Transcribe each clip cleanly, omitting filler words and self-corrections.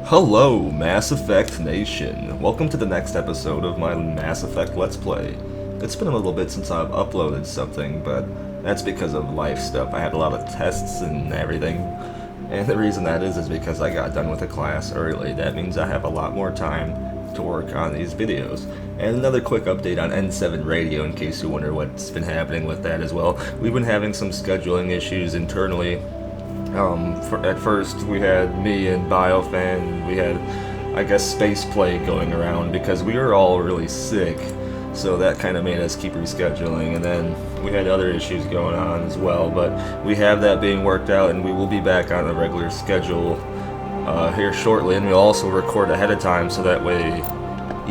Hello, Mass Effect Nation. Welcome to the next episode of my Mass Effect Let's Play. It's been a little bit since I've uploaded something, but that's because of life stuff. I had a lot of tests and everything, and the reason that is because I got done with a class early. That means I have a lot more time to work on these videos. And another quick update on N7 Radio in case you wonder what's been happening with that as well. We've been having some scheduling issues internally. At first we had me and Biofan, we had, I guess, Space Plague going around because we were all really sick, so that kind of made us keep rescheduling, and then we had other issues going on as well, but we have that being worked out, and we will be back on a regular schedule here shortly, and we'll also record ahead of time, so that way,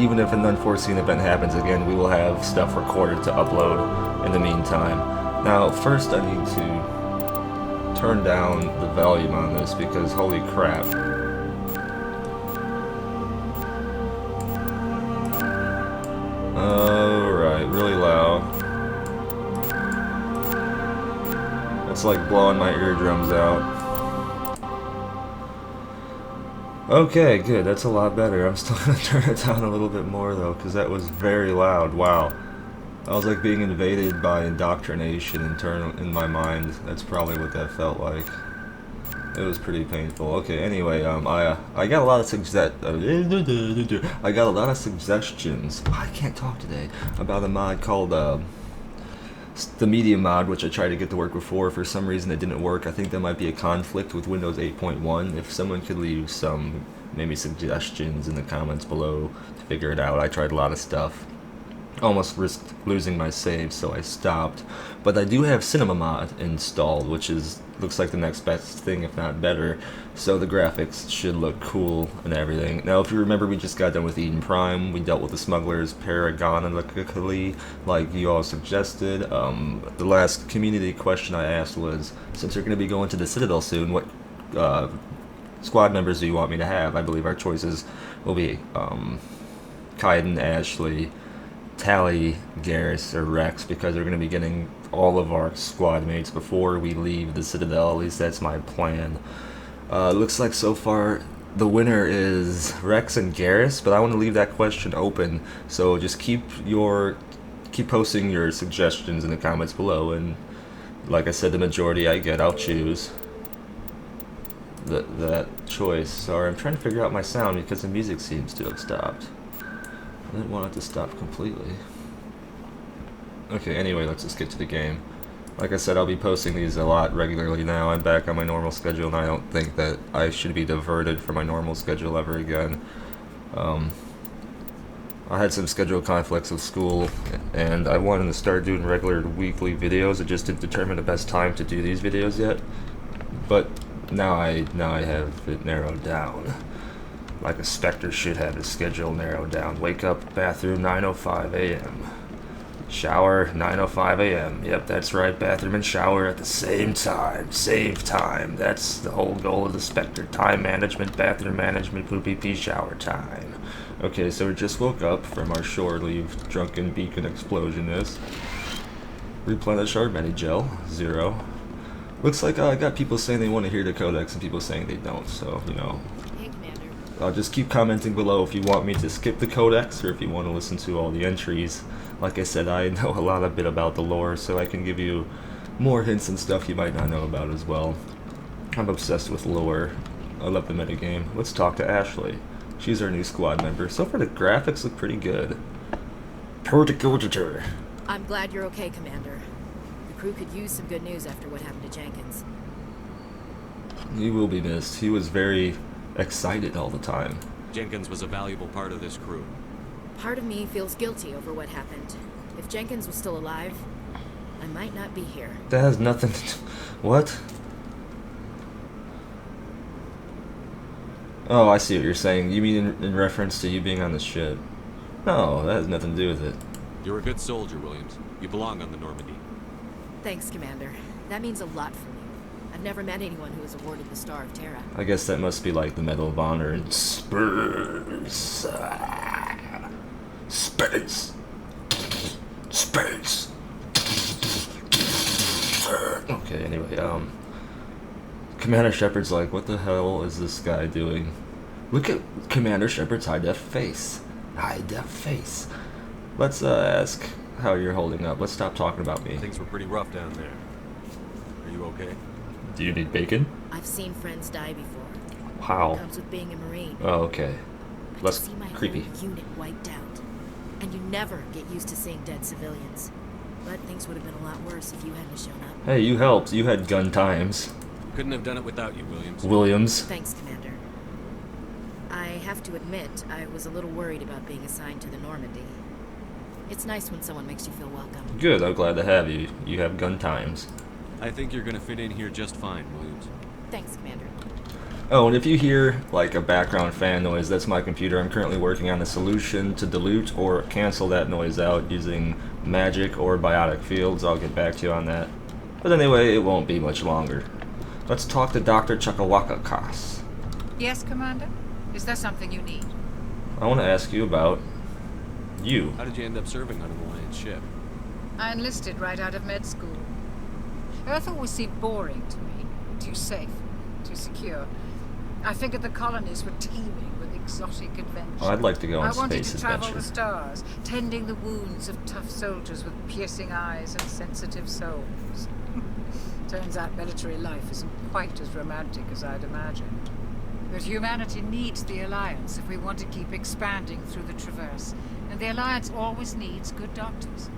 even if an unforeseen event happens again, we will have stuff recorded to upload in the meantime. Now, first I need to turn down the volume on this because holy crap. Alright, really loud. That's like blowing my eardrums out. Okay, good, that's a lot better. I'm still gonna turn it down a little bit more though, because that was very loud. Wow. I was like being invaded by indoctrination internal in my mind. That's probably what that felt like. It was pretty painful. Okay, anyway, I got a lot of suggestions. I can't talk today about a mod called the Media mod, which I tried to get to work before. For some reason, it didn't work. I think there might be a conflict with Windows 8.1. If someone could leave some maybe suggestions in the comments below to figure it out. I tried a lot of stuff. Almost risked losing my save, so I stopped. But I do have Cinema Mod installed, which looks like the next best thing, if not better. So the graphics should look cool and everything. Now, if you remember, we just got done with Eden Prime. We dealt with the smugglers paragonically, like you all suggested. The last community question I asked was, since you're going to be going to the Citadel soon, what squad members do you want me to have? I believe our choices will be Kaidan, Ashley, Tali, Garrus, or Wrex, because we're going to be getting all of our squad mates before we leave the Citadel. At least that's my plan. Looks like so far the winner is Wrex and Garrus, but I want to leave that question open. So just keep posting your suggestions in the comments below, and like I said, the majority I get, I'll choose that choice. Sorry, I'm trying to figure out my sound because the music seems to have stopped. I didn't want it to stop completely. Okay, anyway, let's just get to the game. Like I said, I'll be posting these a lot regularly now. I'm back on my normal schedule, and I don't think that I should be diverted from my normal schedule ever again. I had some schedule conflicts with school, and I wanted to start doing regular weekly videos. I just didn't determine the best time to do these videos yet. But now I have it narrowed down. Like a Spectre should have his schedule narrowed down. Wake up, bathroom, 9:05 a.m. Shower, 9:05 a.m. Yep, that's right, bathroom and shower at the same time. Save time. That's the whole goal of the Spectre. Time management, bathroom management, poopy pee, shower time. Okay, so we just woke up from our shore leave drunken beacon explosion-ness. Replenish our Medi-Gel, 0. Looks like I got people saying they want to hear the codex and people saying they don't, so, you know. Just keep commenting below if you want me to skip the codex or if you want to listen to all the entries. Like I said, I know a bit about the lore, so I can give you more hints and stuff you might not know about as well. I'm obsessed with lore. I love the metagame. Let's talk to Ashley. She's our new squad member. So far the graphics look pretty good. I'm glad you're okay, Commander. The crew could use some good news after what happened to Jenkins. He will be missed. He was very excited all the time. Jenkins was a valuable part of this crew. Part of me feels guilty over what happened. If Jenkins was still alive, I might not be here. That has nothing to do... What? Oh, I see what you're saying. You mean in reference to you being on the ship? No, that has nothing to do with it. You're a good soldier, Williams. You belong on the Normandy. Thanks, Commander. That means a lot for me. I've never met anyone who was awarded the Star of Terra. I guess that must be like the Medal of Honor in Spurs. Space. Space. Okay, anyway, Commander Shepard's like, what the hell is this guy doing? Look at Commander Shepard's high-def face. High-def face. Let's ask how you're holding up. Let's stop talking about me. Things were pretty rough down there. Are you okay? Do you need bacon? I've seen friends die before. How? It comes with being a Marine. Oh, okay. But Less to see my creepy. whole unit wiped out. And you never get used to seeing dead civilians. But things would have been a lot worse if you hadn't shown up. Hey, you helped. You had gun times. Couldn't have done it without you, Williams. Williams. Thanks, Commander. I have to admit, I was a little worried about being assigned to the Normandy. It's nice when someone makes you feel welcome. Good, I'm glad to have you. You have gun times. I think you're gonna fit in here just fine, Williams. Thanks, Commander. Oh, and if you hear, like, a background fan noise, that's my computer. I'm currently working on a solution to dilute or cancel that noise out using magic or biotic fields. I'll get back to you on that. But anyway, it won't be much longer. Let's talk to Dr. Chakawaka Kas. Yes, Commander? Is there something you need? I want to ask you about you. How did you end up serving on an Alliance ship? I enlisted right out of med school. Earth always seemed boring to me. Too safe, too secure. I figured the colonies were teeming with exotic adventures. Oh, I'd like to go on I wanted space to travel adventure. the stars, tending the wounds of tough soldiers with piercing eyes and sensitive souls. Turns out military life isn't quite as romantic as I'd imagined. But humanity needs the Alliance if we want to keep expanding through the Traverse. And the Alliance always needs good doctors.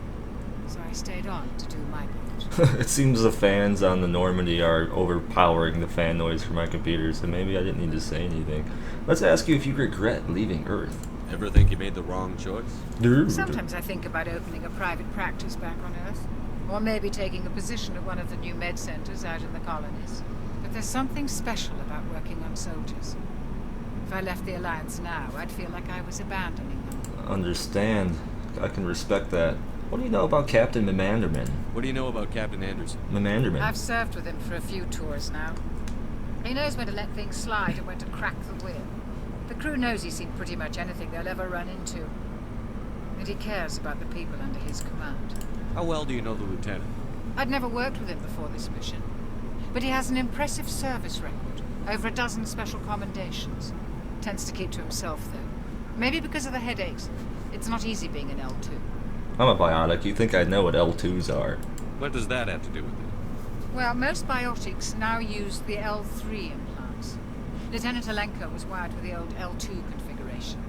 So I stayed on to do my part. It seems the fans on the Normandy are overpowering the fan noise for my computer, so maybe I didn't need to say anything. Let's ask you if you regret leaving Earth. Ever think you made the wrong choice? Sometimes I think about opening a private practice back on Earth. Or maybe taking a position at one of the new med centers out in the colonies. But there's something special about working on soldiers. If I left the Alliance now, I'd feel like I was abandoning them. Understand. I can respect that. What do you know about Captain Memanderman? What do you know about Captain Anderson? Memanderman. I've served with him for a few tours now. He knows when to let things slide and when to crack the whip. The crew knows he's seen pretty much anything they'll ever run into. And he cares about the people under his command. How well do you know the lieutenant? I'd never worked with him before this mission. But he has an impressive service record. Over a dozen special commendations. Tends to keep to himself, though. Maybe because of the headaches. It's not easy being an L2. I'm a biotic. You think I'd know what L2s are. What does that have to do with it? Well, most biotics now use the L3 implants. Lieutenant Alenko was wired with the old L2 configuration.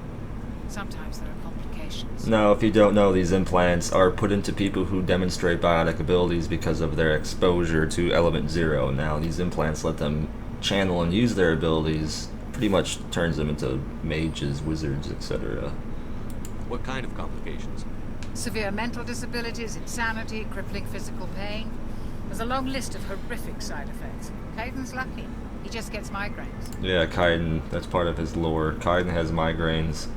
Sometimes there are complications. No, if you don't know, these implants are put into people who demonstrate biotic abilities because of their exposure to Element Zero. Now, these implants let them channel and use their abilities, pretty much turns them into mages, wizards, etc. What kind of complications? Severe mental disabilities, insanity, crippling physical pain. There's a long list of horrific side effects. Kaidan's lucky. He just gets migraines. Yeah, Kaidan, that's part of his lore. Kaidan has migraines.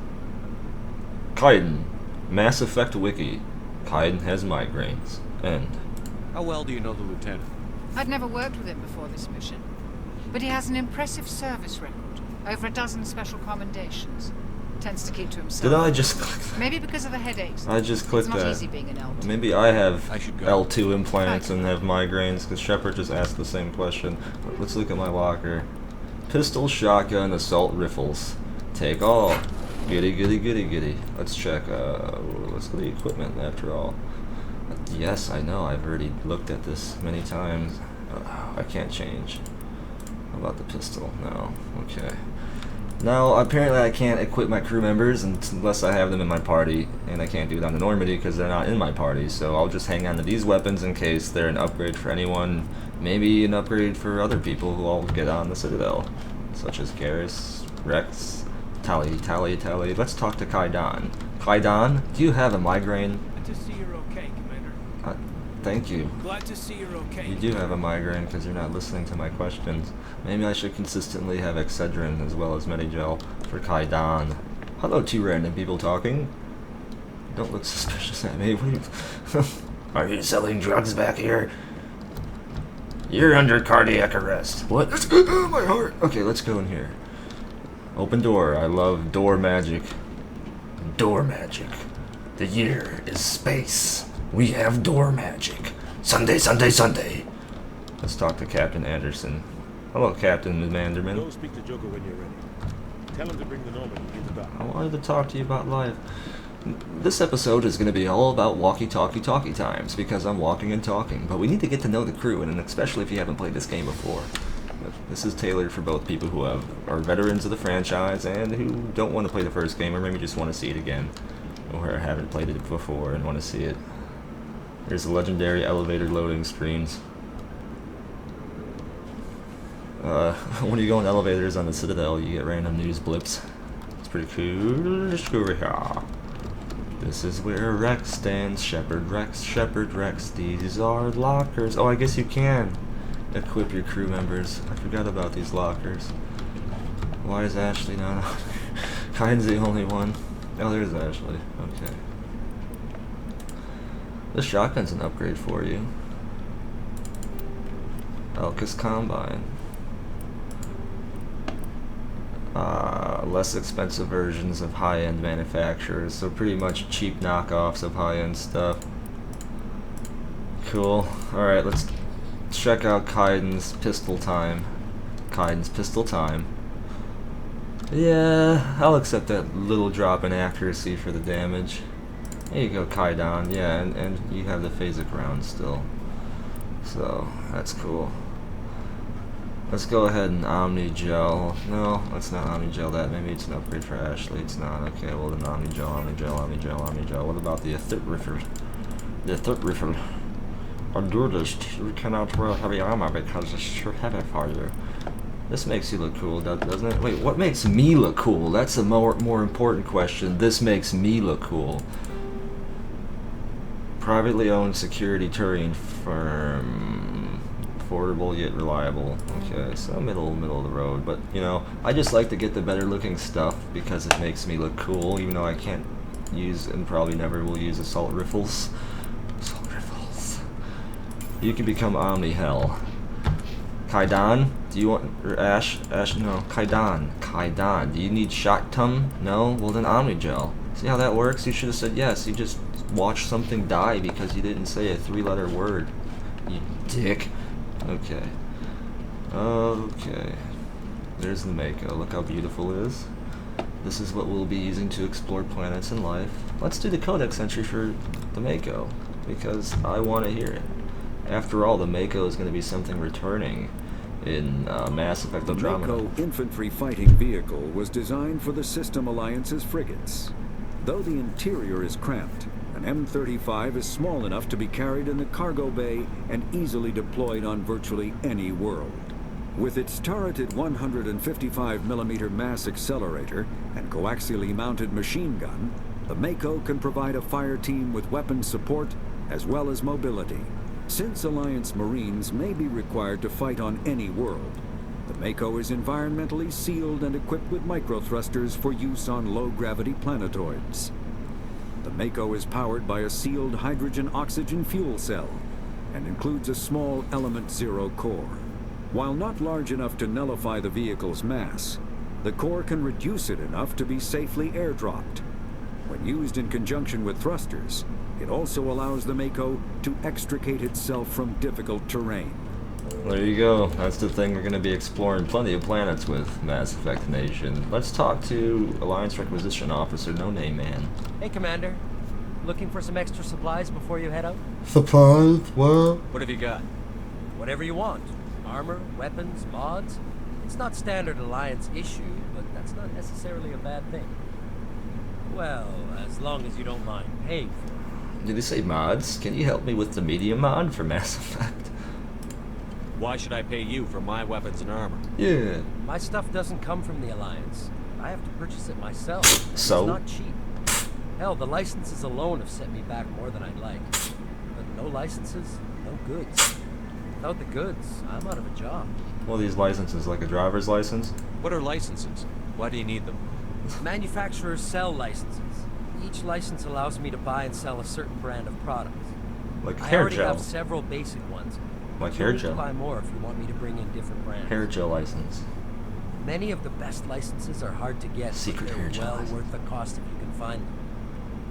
Kaidan, Mass Effect Wiki. Kaidan has migraines. End. How well do you know the lieutenant? I'd never worked with him before this mission. But he has an impressive service record. Over a dozen special commendations. Tends to keep to himself. Did I just click that? Maybe because of the headaches. I just clicked It's not that. easy being an L2. Maybe I have I should go. L2 implants and have migraines, because Shepard just asked the same question. Let's look at my locker. Pistol, shotgun, assault rifles. Take all. Giddy, giddy, giddy, giddy. Let's check, let's go to the equipment after all. Yes, I know, I've already looked at this many times. I can't change. How about the pistol? No. Okay. Now, apparently I can't equip my crew members unless I have them in my party, and I can't do it on the Normandy because they're not in my party, so I'll just hang on to these weapons in case they're an upgrade for anyone, maybe an upgrade for other people who all get on the Citadel, such as Garrus, Wrex, Tali. Let's talk to Kaidan. Kaidan, do you have a migraine? Glad to see you're okay, Commander. Thank you. Glad to see you're okay. You do have a migraine because you're not listening to my questions. Maybe I should consistently have Excedrin as well as Medigel for Kaidan. Hello, two random people talking. Don't look suspicious at me. Are you selling drugs back here? You're under cardiac arrest. What? My heart. Okay, let's go in here. Open door. I love door magic. Door magic. The year is space. We have door magic. Sunday. Let's talk to Captain Anderson. Hello, Captain Manderman. Go speak to Joker when you're ready. Tell him to bring the Normandy in the dock. I wanted to talk to you about life. This episode is going to be all about walkie-talkie times, because I'm walking and talking, but we need to get to know the crew, and especially if you haven't played this game before. This is tailored for both people who are veterans of the franchise and who don't want to play the first game, or maybe just want to see it again, or haven't played it before and want to see it. There's the legendary elevator loading screens. When you go in elevators on the Citadel, you get random news blips. It's pretty cool. Let's go over here. This is where Wrex stands. Shepherd Wrex. These are lockers. Oh, I guess you can equip your crew members. I forgot about these lockers. Why is Ashley not on? Kaidan's the only one. Oh, there's Ashley. Okay. The shotgun's an upgrade for you. Elkis Combine. Less expensive versions of high-end manufacturers, so pretty much cheap knockoffs of high-end stuff. Cool. Alright, let's check out Kaidan's pistol time. Yeah, I'll accept that little drop in accuracy for the damage. There you go, Kaidan. Yeah, and you have the phasic round still. So, that's cool. Let's go ahead and Omni-Gel. No, let's not Omni-Gel that. Maybe it's an upgrade for Ashley. It's not. Okay, well then Omni-Gel. What about the third rifle? Endurist, you cannot wear heavy armor because it's too heavy for you. This makes you look cool, doesn't it? Wait, what makes me look cool? That's a more important question. This makes me look cool. Privately owned security touring firm. Affordable yet reliable. Okay, so middle of the road. But, you know, I just like to get the better looking stuff because it makes me look cool, even though I can't use and probably never will use assault rifles. You can become Omni-Hell. Kaidan? Do you want... Or Ash? No. Kaidan. Do you need Shot Tum? No? Well then Omni-Gel. See how that works? You should have said yes. You just watched something die because you didn't say a 3-letter word. You dick. Okay. Okay. There's the Mako. Look how beautiful it is. This is what we'll be using to explore planets in life. Let's do the codex entry for the Mako, because I want to hear it. After all, the Mako is going to be something returning in Mass Effect Andromeda. The Mako infantry fighting vehicle was designed for the System Alliance's frigates. Though the interior is cramped, an M35 is small enough to be carried in the cargo bay and easily deployed on virtually any world. With its turreted 155mm mass accelerator and coaxially mounted machine gun, the Mako can provide a fire team with weapon support as well as mobility. Since Alliance Marines may be required to fight on any world, the Mako is environmentally sealed and equipped with microthrusters for use on low-gravity planetoids. The Mako is powered by a sealed hydrogen-oxygen fuel cell and includes a small Element Zero core. While not large enough to nullify the vehicle's mass, the core can reduce it enough to be safely airdropped. When used in conjunction with thrusters, it also allows the Mako to extricate itself from difficult terrain. There you go. That's the thing we're going to be exploring plenty of planets with, Mass Effect Nation. Let's talk to Alliance Requisition Officer No Name Man. Hey, Commander. Looking for some extra supplies before you head out? Supplies? What? What have you got? Whatever you want. Armor, weapons, mods. It's not standard Alliance issue, but that's not necessarily a bad thing. Well, as long as you don't mind paying for it. Did he say mods? Can you help me with the media mod for Mass Effect? Why should I pay you for my weapons and armor? Yeah. My stuff doesn't come from the Alliance. I have to purchase it myself. So? It's not cheap. Hell, the licenses alone have set me back more than I'd like. But no licenses, no goods. Without the goods, I'm out of a job. Well, these licenses, like a driver's license? What are licenses? Why do you need them? Manufacturers sell licenses. Each license allows me to buy and sell a certain brand of products. Like I hair already gel. have several basic ones. Like You'll hair need to gel. buy more if you want me to bring in different brands. Hair gel license. Many of the best licenses are hard to get, Secret but hair they're gel well license. worth the cost if you can find them.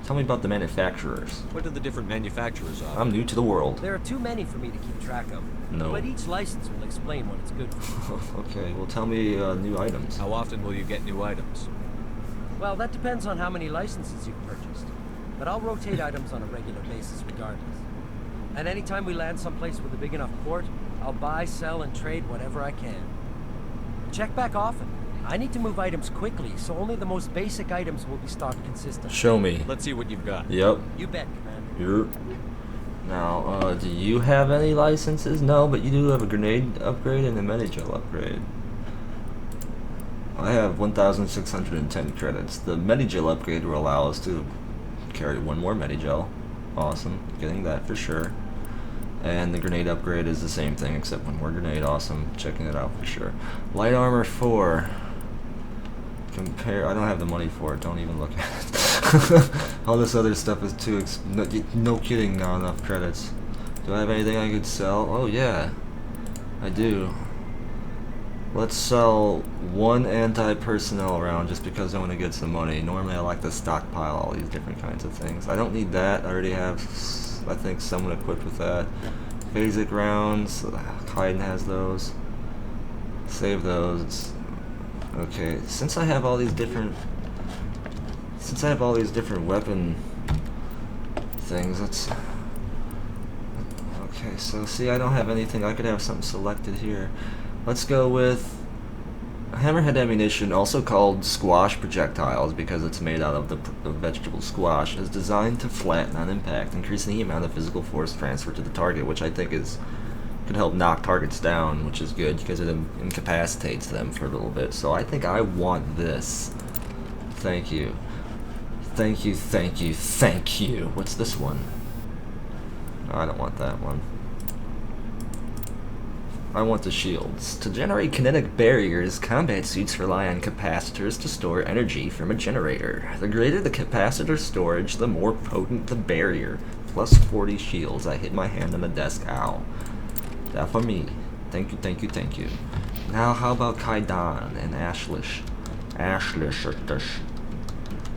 Tell me about the manufacturers. What do the different manufacturers offer? I'm new to the world. There are too many for me to keep track of. No. But each license will explain what it's good for. Okay, well tell me new items. How often will you get new items? Well, that depends on how many licenses you've purchased. But I'll rotate items on a regular basis regardless. And anytime we land someplace with a big enough port, I'll buy, sell, and trade whatever I can. Check back often. I need to move items quickly, so only the most basic items will be stocked consistently. Show me. Let's see what you've got. Yep. You bet, Commander. Yep. Now, do you have any licenses? No, but you do have a grenade upgrade and a Medigel upgrade. I have 1,610 credits. The Medigel upgrade will allow us to carry one more Medigel. Awesome. Getting that for sure. And the grenade upgrade is the same thing, except one more grenade. Awesome. Checking it out for sure. Light armor 4. Compare. I don't have the money for it. Don't even look at it. All this other stuff is too no kidding, not enough credits. Do I have anything I could sell? Oh yeah, I do. Let's sell one anti-personnel round just because I want to get some money. Normally I like to stockpile all these different kinds of things. I don't need that. I already have, I think, someone equipped with that. Basic rounds. Kaidan has those. Save those. Okay, since I have all these different weapon things, let's. Okay, so see, I don't have anything. I could have something selected here. Let's go with hammerhead ammunition, also called squash projectiles because it's made out of the vegetable squash, is designed to flatten on impact, increasing the amount of physical force transferred to the target, which I think could help knock targets down, which is good because it incapacitates them for a little bit. So I think I want this. Thank you. Thank you, thank you, thank you. What's this one? Oh, I don't want that one. I want the shields. To generate kinetic barriers, combat suits rely on capacitors to store energy from a generator. The greater the capacitor storage, the more potent the barrier. Plus 40 shields. I hit my hand on the desk. Ow. That for me. Thank you, thank you, thank you. Now, how about Kaidan and Ashlish?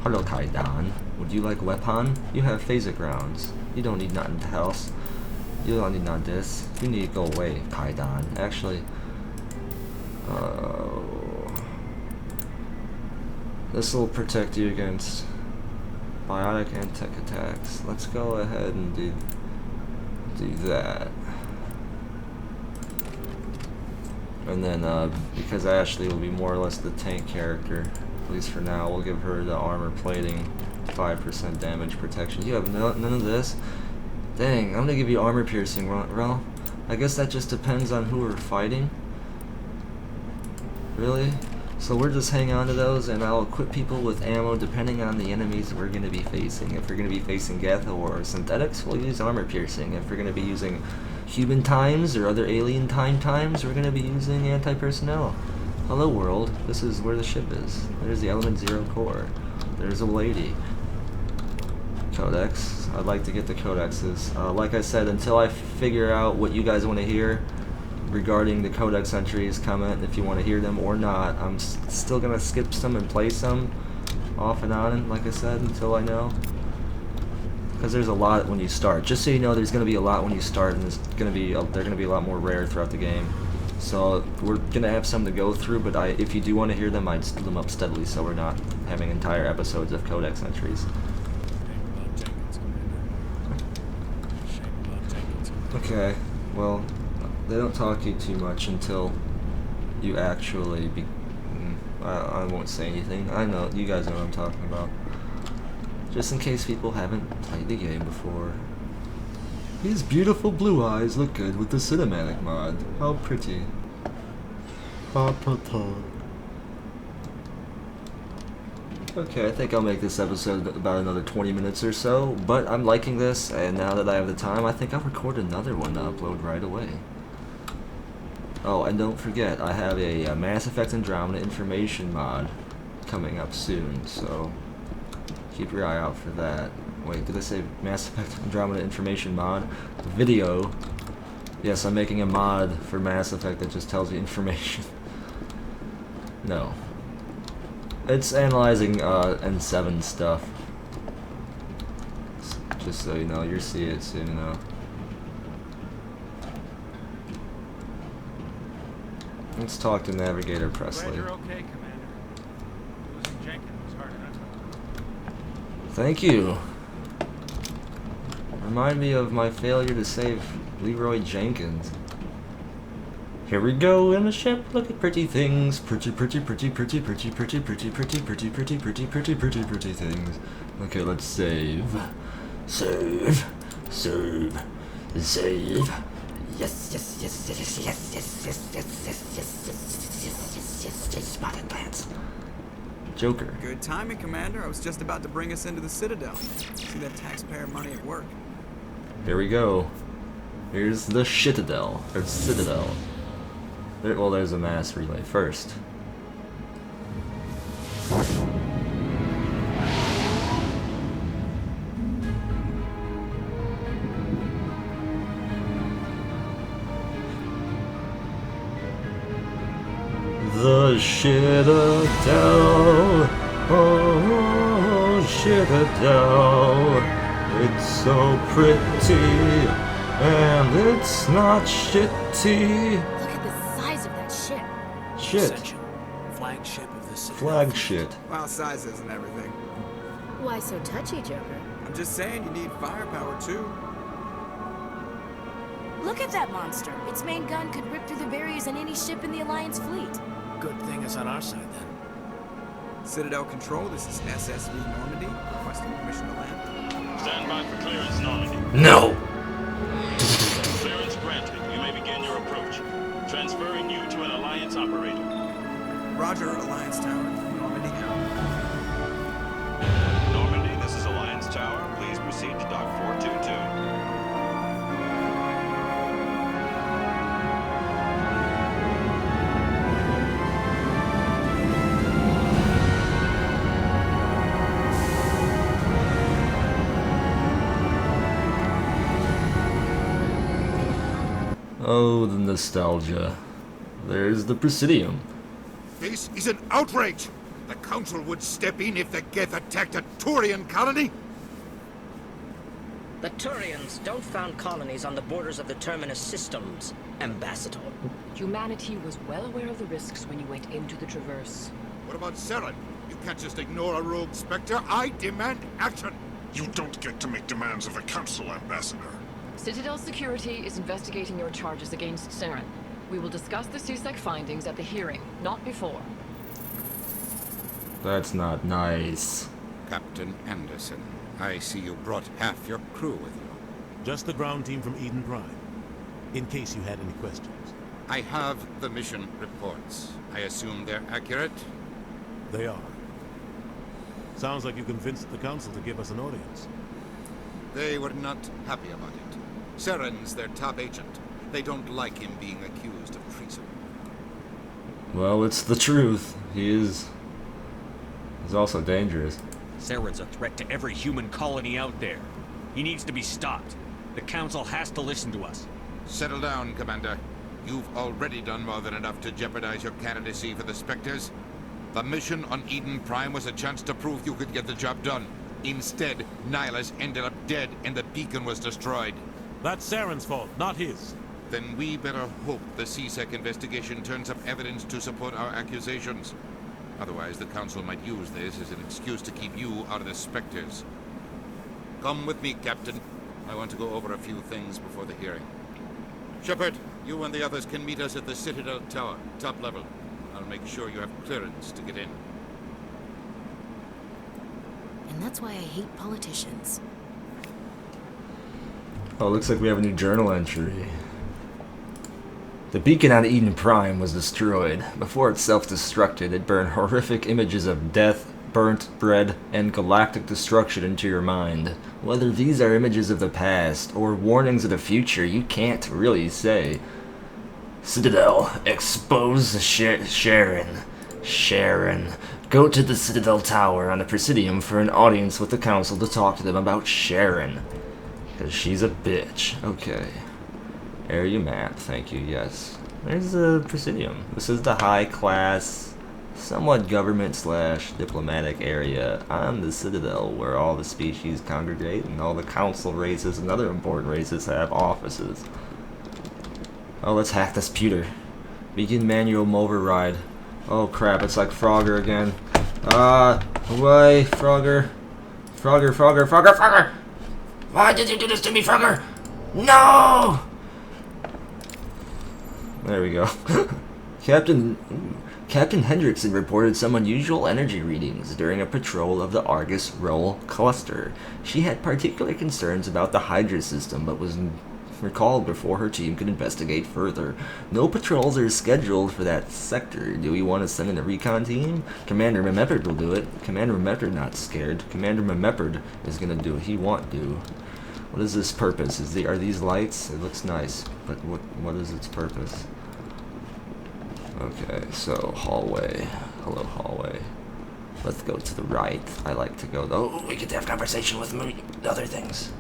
Hello, Kaidan. Would you like weapon? You have phasic rounds. You don't need nothing else. You don't need none of this. You need to go away, Kaidan. Actually, this will protect you against biotic and tech attacks. Let's go ahead and do that. And then, because Ashley will be more or less the tank character, at least for now, we'll give her the armor plating, 5% damage protection. You have none of this? Dang, I'm gonna give you armor piercing, Rel. I guess that just depends on who we're fighting. Really? So we're just hang on to those, and I'll equip people with ammo depending on the enemies we're gonna be facing. If we're gonna be facing Geth or synthetics, we'll use armor piercing. If we're gonna be using human times or other alien times, we're gonna be using anti-personnel. Hello world, this is where the ship is. There's the Element 0 core. There's a lady. Codex. I'd like to get the codexes. Like I said, until I figure out what you guys want to hear regarding the codex entries, comment if you want to hear them or not. I'm still gonna skip some and play some off and on, like I said, until I know. Because there's a lot when you start. Just so you know, there's gonna be a lot when you start, and they're gonna be a lot more rare throughout the game. So we're gonna have some to go through, but if you do want to hear them, I'd split them up steadily, so we're not having entire episodes of codex entries. Okay, well, they don't talk to you too much until you actually I won't say anything. I know, you guys know what I'm talking about. Just in case people haven't played the game before. These beautiful blue eyes look good with the cinematic mod. How pretty. Okay, I think I'll make this episode about another 20 minutes or so, but I'm liking this, and now that I have the time, I think I'll record another one to upload right away. Oh, and don't forget, I have a Mass Effect Andromeda information mod coming up soon, so keep your eye out for that. Wait, did I say Mass Effect Andromeda information mod? Video. Yes, I'm making a mod for Mass Effect that just tells you information. No. It's analyzing N7 stuff. Just so you know, you'll see it soon enough. Let's talk to Navigator Presley. Glad you're okay, Commander. Losing Jenkins was hard enough. Thank you. Remind me of my failure to save Leroy Jenkins. Here we go in a ship, look at pretty things. Pretty things. Okay, let's save. Save. Yes, spotted plants. Joker. Good timing, Commander. I was just about to bring us into the Citadel. See that taxpayer money at work. Here we go. Here's the Citadel, or Citadel. Well, there's a mass relay first. The Citadel, oh, Citadel, it's so pretty, and it's not shitty. Look at the size of that ship. Shit. Ascension, flagship of the Citadel. Flag shit. Well, size isn't everything. Why so touchy, Joker? I'm just saying you need firepower, too. Look at that monster. Its main gun could rip through the barriers in any ship in the Alliance fleet. Good thing it's on our side then. Citadel Control, this is SSV Normandy. Requesting permission to land. Stand by for clearance, Normandy. No! Clearance granted. You may begin your approach. Transferring you to an Alliance operator. Roger, Alliance Tower. Normandy out. Normandy, this is Alliance Tower. Please proceed to Dock 422. Oh, the nostalgia. There's the Presidium. This is an outrage! The Council would step in if the Geth attacked a Turian colony? The Turians don't found colonies on the borders of the Terminus systems, Ambassador. Humanity was well aware of the risks when you went into the Traverse. What about Saren? You can't just ignore a rogue Spectre. I demand action! You don't get to make demands of the Council, Ambassador. Citadel Security is investigating your charges against Saren. We will discuss the CSEC findings at the hearing, not before. That's not nice. Captain Anderson, I see you brought half your crew with you. Just the ground team from Eden Prime, in case you had any questions. I have the mission reports. I assume they're accurate? They are. Sounds like you convinced the Council to give us an audience. They were not happy about it. Saren's their top agent. They don't like him being accused of treason. Well, it's the truth. He's also dangerous. Saren's a threat to every human colony out there. He needs to be stopped. The Council has to listen to us. Settle down, Commander. You've already done more than enough to jeopardize your candidacy for the Spectres. The mission on Eden Prime was a chance to prove you could get the job done. Instead, Nihilus ended up dead and the beacon was destroyed. That's Saren's fault, not his. Then we better hope the CSEC investigation turns up evidence to support our accusations. Otherwise, the Council might use this as an excuse to keep you out of the Spectres. Come with me, Captain. I want to go over a few things before the hearing. Shepard, you and the others can meet us at the Citadel Tower, top level. I'll make sure you have clearance to get in. And that's why I hate politicians. Oh, looks like we have a new journal entry. The beacon on Eden Prime was destroyed. Before it self-destructed, it burned horrific images of death, burnt bread, and galactic destruction into your mind. Whether these are images of the past or warnings of the future, you can't really say. Citadel, expose Sharon. Sharon. Go to the Citadel Tower on the Presidium for an audience with the Council to talk to them about Sharon. Because she's a bitch. Okay. Area map, thank you, yes. There's the Presidium. This is the high-class somewhat government/diplomatic area on the Citadel where all the species congregate and all the council races and other important races have offices. Oh, let's hack this pewter. Begin manual override. Oh crap, it's like Frogger again. Away, Frogger. Frogger! Why did you do this to me, Frogger? No! There we go. Captain Hendrickson reported some unusual energy readings during a patrol of the Argus Roll cluster. She had particular concerns about the Hydra system, but was recalled before her team could investigate further. No patrols are scheduled for that sector. Do we want to send in a recon team? Commander Memepard will do it. Commander Memepard not scared. Commander Memepard is gonna do what he want do. What is this purpose? Are these lights? It looks nice, but what is its purpose? Okay, so hallway. Hello, hallway. Let's go to the right. I like to go though. We get to have conversation with other things.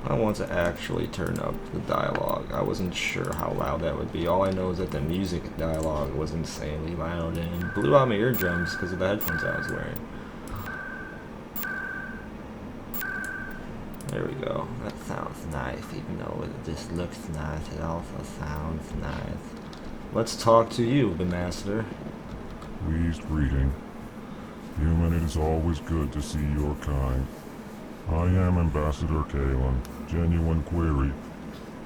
I want to actually turn up the dialogue. I wasn't sure how loud that would be. All I know is that the music dialogue was insanely loud and blew out my eardrums because of the headphones I was wearing. There we go. That sounds nice, even though it just looks nice, it also sounds nice. Let's talk to you, Ambassador. Pleased greeting. Human, it is always good to see your kind. I am Ambassador Kaidan. Genuine query.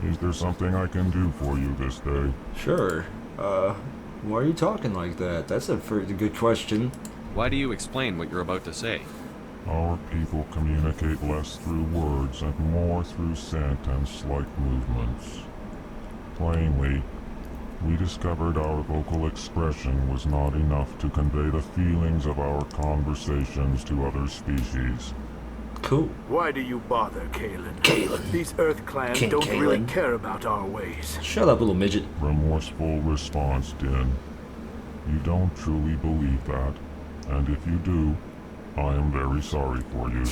Is there something I can do for you this day? Sure. Why are you talking like that? That's a pretty good question. Why do you explain what you're about to say? Our people communicate less through words and more through scent and slight movements. Plainly, we discovered our vocal expression was not enough to convey the feelings of our conversations to other species. Cool. Why do you bother, Kaidan? These Earth clans don't really care about our ways. Shut up, little midget. Remorseful response, Din. You don't truly believe that, and if you do, I am very sorry for you.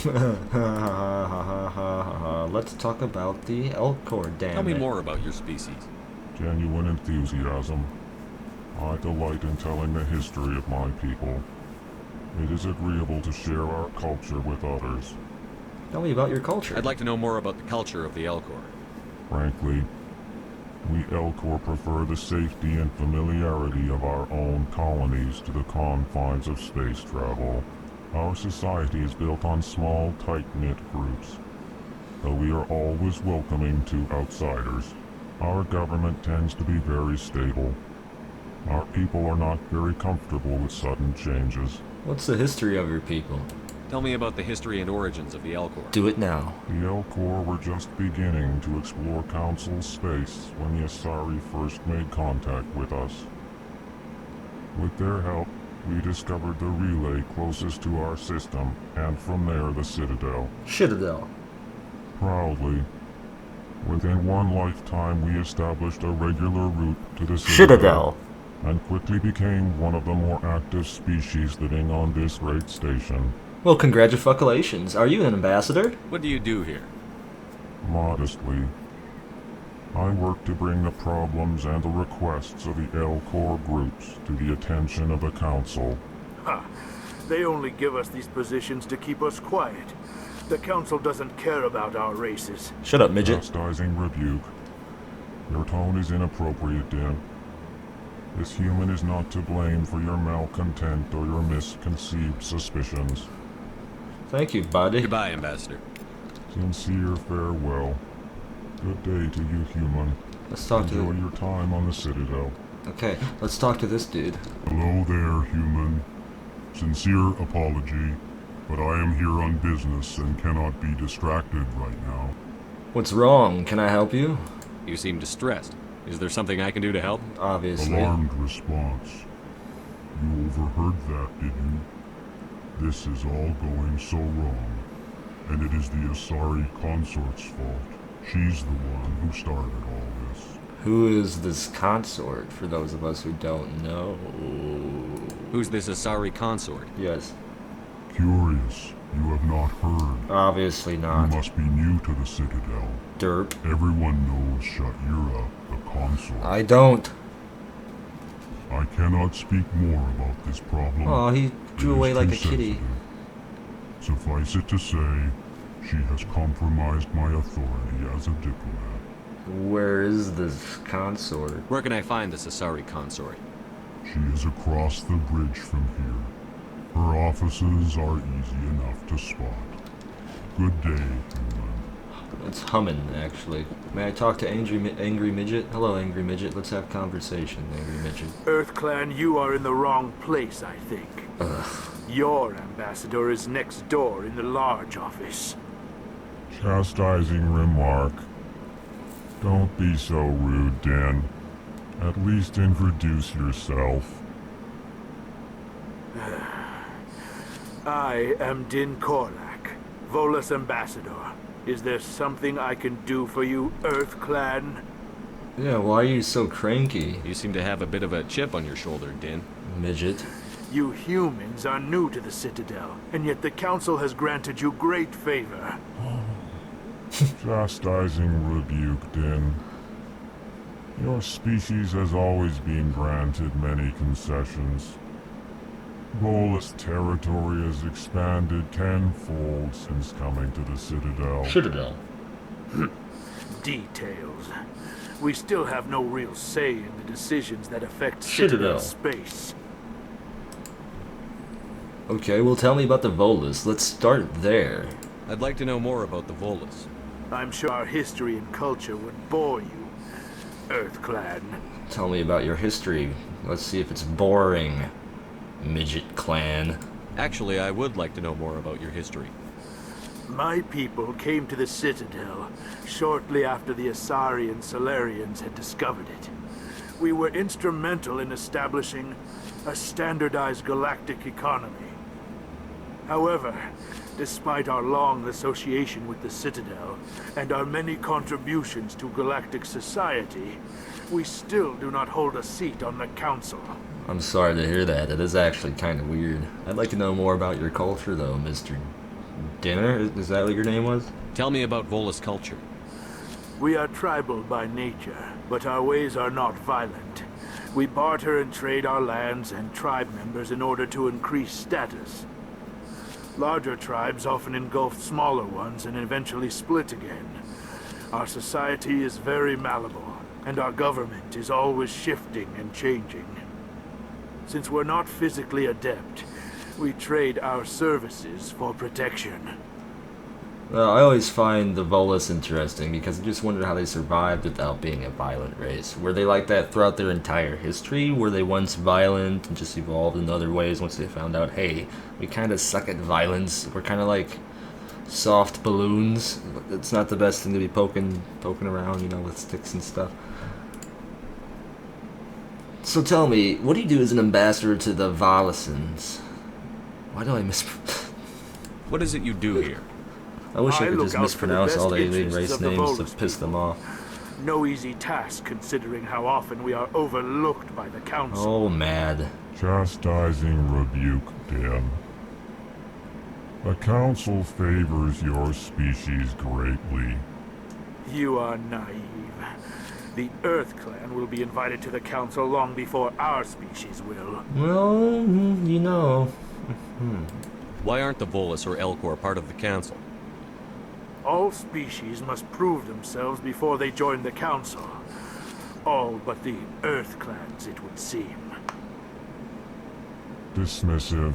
Let's talk about the Elcor, damn Tell me it. more about your species. Genuine enthusiasm. I delight in telling the history of my people. It is agreeable to share our culture with others. Tell me about your culture. I'd like to know more about the culture of the Elcor. Frankly, we Elcor prefer the safety and familiarity of our own colonies to the confines of space travel. Our society is built on small, tight-knit groups. Though we are always welcoming to outsiders, our government tends to be very stable. Our people are not very comfortable with sudden changes. What's the history of your people? Tell me about the history and origins of the Elcor. Do it now. The Elcor were just beginning to explore Council space when the Asari first made contact with us. With their help, we discovered the relay closest to our system, and from there the Citadel. Citadel. Proudly, within one lifetime we established a regular route to the Citadel. And quickly became one of the more active species living on this great station. Well, congratulations. Are you an ambassador? What do you do here? Modestly, I work to bring the problems and the requests of the Elcor groups to the attention of the Council. Ha! They only give us these positions to keep us quiet. The Council doesn't care about our races. Shut up, midget. Chastising rebuke. Your tone is inappropriate, Din. This human is not to blame for your malcontent or your misconceived suspicions. Thank you, buddy. Goodbye, Ambassador. Sincere farewell. Good day to you, human. Let's talk to Enjoy your time on the Citadel. Okay, let's talk to this dude. Hello there, human. Sincere apology, but I am here on business and cannot be distracted right now. What's wrong? Can I help you? You seem distressed. Is there something I can do to help? Obviously. Alarmed response. You overheard that, did you? This is all going so wrong, and it is the Asari consort's fault. She's the one who started all this. Who is this consort, for those of us who don't know? Who's this Asari consort? Yes. Curious, you have not heard. Obviously not. You must be new to the Citadel. Derp. Everyone knows Sha'ira, the consort. I don't. I cannot speak more about this problem. Oh, he drew away like a kitty. Suffice it to say, she has compromised my authority as a diplomat. Where is this consort? Where can I find this Asari consort? She is across the bridge from here. Her offices are easy enough to spot. Good day, human. It's humming, actually. May I talk to Angry Midget? Hello, Angry Midget. Let's have conversation, Angry Midget. EarthClan, you are in the wrong place, I think. Ugh. Your ambassador is next door in the large office. Chastising remark. Don't be so rude, Dan. At least introduce yourself. I am Din Korlak, Volus ambassador. Is there something I can do for you, EarthClan? Yeah, why are you so cranky? You seem to have a bit of a chip on your shoulder, Din. Midget. You humans are new to the Citadel, and yet the Council has granted you great favor. Chastising rebuke, Din. Your species has always been granted many concessions. Volus territory has expanded tenfold since coming to the Citadel. Citadel. Details. We still have no real say in the decisions that affect Citadel space. Okay, well tell me about the Volus. Let's start there. I'd like to know more about the Volus. I'm sure our history and culture would bore you, EarthClan. Tell me about your history. Let's see if it's boring, Midget Clan. Actually, I would like to know more about your history. My people came to the Citadel shortly after the Asari and Solarians had discovered it. We were instrumental in establishing a standardized galactic economy. However, despite our long association with the Citadel and our many contributions to galactic society, we still do not hold a seat on the Council. I'm sorry to hear that. It is actually kind of weird. I'd like to know more about your culture, though, Mr. Dinner? Is that what your name was? Tell me about Volus culture. We are tribal by nature, but our ways are not violent. We barter and trade our lands and tribe members in order to increase status. Larger tribes often engulf smaller ones and eventually split again. Our society is very malleable, and our government is always shifting and changing. Since we're not physically adept, we trade our services for protection. Well, I always find the Volus interesting because I just wonder how they survived without being a violent race. Were they like that throughout their entire history? Were they once violent and just evolved in other ways once they found out, hey, we kind of suck at violence. We're kind of like soft balloons. It's not the best thing to be poking around, you know, with sticks and stuff. So tell me, what do you do as an ambassador to the Volusans? Why do I What is it you do here? I wish I could just mispronounce all the alien race names to piss them off. No easy task considering how often we are overlooked by the Council. Oh, mad. Chastising rebuke, Dan. The Council favors your species greatly. You are naive. The EarthClan will be invited to the Council long before our species will. Well, you know. Why aren't the Volus or Elcor part of the Council? All species must prove themselves before they join the Council. All but the EarthClans, it would seem. Dismissive.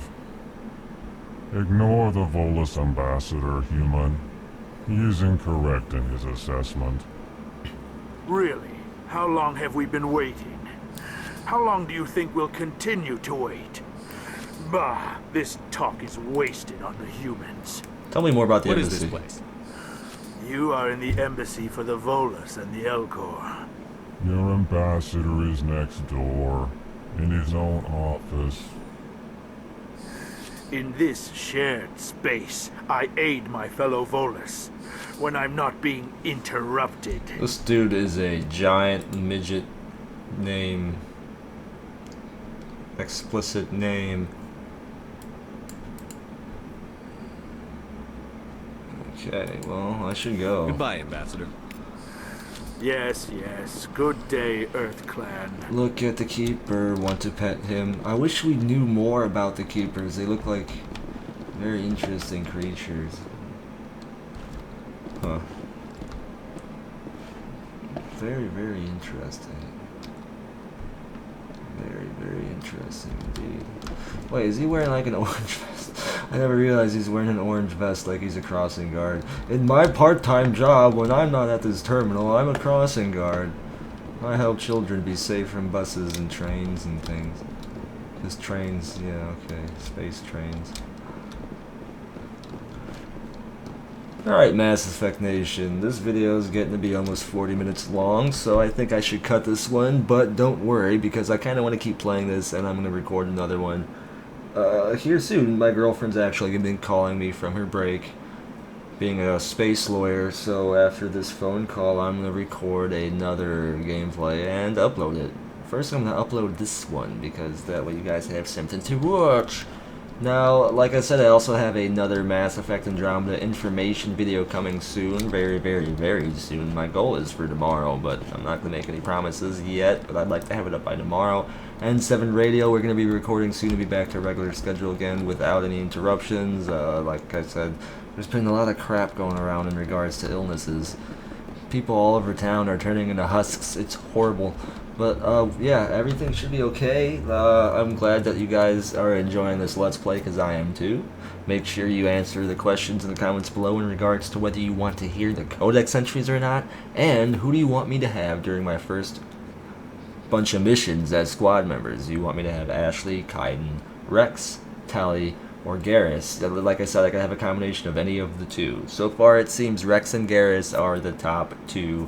Ignore the Volus ambassador, human. He is incorrect in his assessment. Really? How long have we been waiting? How long do you think we'll continue to wait? Bah, this talk is wasted on the humans. Tell me more about the embassy. What is this place? You are in the embassy for the Volus and the Elcor. Your ambassador is next door, in his own office. In this shared space, I aid my fellow Volus when I'm not being interrupted. This dude is a giant midget name. Explicit name. Okay, well, I should go. Goodbye, Ambassador. Yes, yes. Good day, Earth Clan. Look at the Keeper. Want to pet him. I wish we knew more about the Keepers. They look like very interesting creatures. Huh. Very, very interesting. Very, very interesting indeed. Wait, is he wearing like an orange vest? I never realized he's wearing an orange vest like he's a crossing guard. In my part-time job, when I'm not at this terminal, I'm a crossing guard. I help children be safe from buses and trains and things. Just trains, yeah, okay. Space trains. Alright, Mass Effect Nation, this video is getting to be almost 40 minutes long, so I think I should cut this one, but don't worry, because I kind of want to keep playing this, and I'm going to record another one here soon. My girlfriend's actually been calling me from her break, being a space lawyer, so after this phone call, I'm going to record another gameplay and upload it. First, I'm going to upload this one, because that way you guys have something to watch. Now, like I said, I also have another Mass Effect Andromeda information video coming soon. Very, very, very soon. My goal is for tomorrow, but I'm not going to make any promises yet, but I'd like to have it up by tomorrow. And 7 Radio, we're going to be recording soon to be back to regular schedule again without any interruptions. Like I said, there's been a lot of crap going around in regards to illnesses. People all over town are turning into husks. It's horrible. But, yeah, everything should be okay. I'm glad that you guys are enjoying this Let's Play, because I am too. Make sure you answer the questions in the comments below in regards to whether you want to hear the codex entries or not, and who do you want me to have during my first bunch of missions as squad members. Do you want me to have Ashley, Kaidan, Wrex, Tali, or Garrus? Like I said, I can have a combination of any of the two. So far, it seems Wrex and Garrus are the top two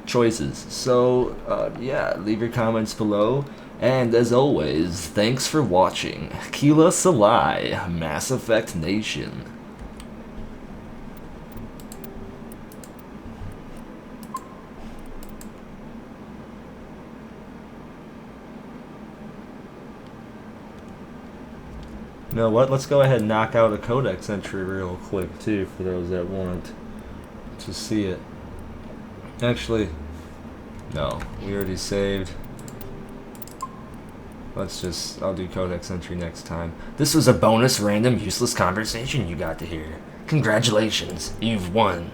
choices. So yeah, leave your comments below, and as always, thanks for watching. Kila Salai, Mass Effect Nation. You know what, let's go ahead and knock out a codex entry real quick too, for those that want to see it. Actually, no, we already saved. I'll do codex entry next time. This was a bonus random useless conversation you got to hear. Congratulations, you've won.